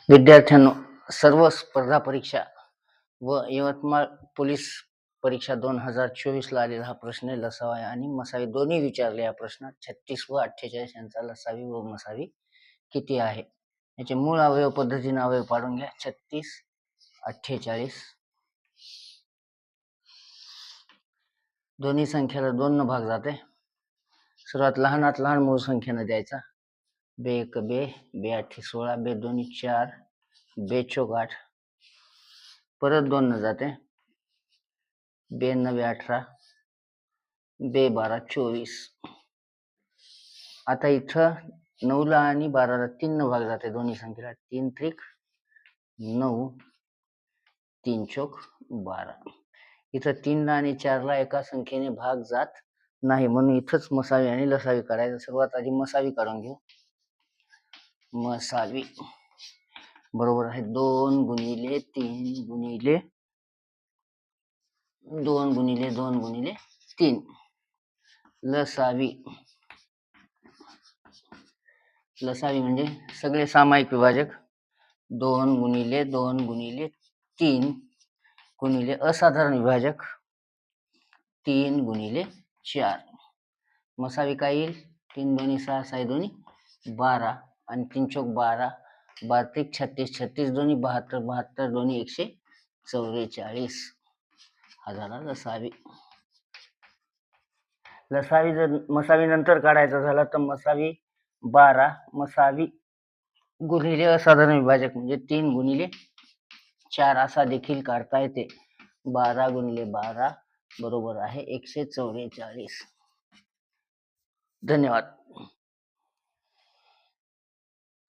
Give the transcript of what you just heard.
विद्यार्थ्यांनो, सर्व स्पर्धा परीक्षा व यवतमाळ पोलीस परीक्षा 2024 ला आलेला हा प्रश्न लसावी आणि मसावी दोन्ही विचारले. या प्रश्नात 36 व 48 यांचा लसावी व मसावी किती आहे याचे मूळ अवयव पद्धतीने अवयव पाडून घ्या. 36 48 दोन्ही संख्येला 2 न भाग जाते. सर्वात लहानात लहान मूळ संख्येने द्यायचा. 2 1 2 2 8 16 2 2 4 2 4 8 परत 2 न जाते. 2 9 18 2 12 24. आता इथं 9 ला आणि 12 ला 3 न भाग जाते दोन्ही संख्येला. 3 त्रिक 9 3 चौक 12. इथं 3 ला आणि 4 ला एका संख्येने भाग जात नाही, म्हणून इथंच मसावी आणि लसावी करायचं. सर्वात आधी मसावी काढून घेऊ. मसावी बरोबर आहे 2 गुणिले 3 गुणिले 2 गुणिले 2 गुणिले 3. लसावी म्हणजे सगळे सामायिक विभाजक 2 गुणिले 2 गुणिले 3 गुणिले असाधारण विभाजक 3 गुणिले 4. मसावी काय येईल? 3 2 6 6 2 12 आणि 3 चौक 12 12 36 36 दोन्ही 72 72 दोन्ही 144. हा झाला लसावी. लसावी जर मसावी नंतर काढायचा झाला तर मसावी 12 मसावी गुणिले असाधारण विभाजक म्हणजे 3 गुणिले 4 असा देखील काढता येते. 12 गुणिले 12 बरोबर आहे 144. धन्यवाद.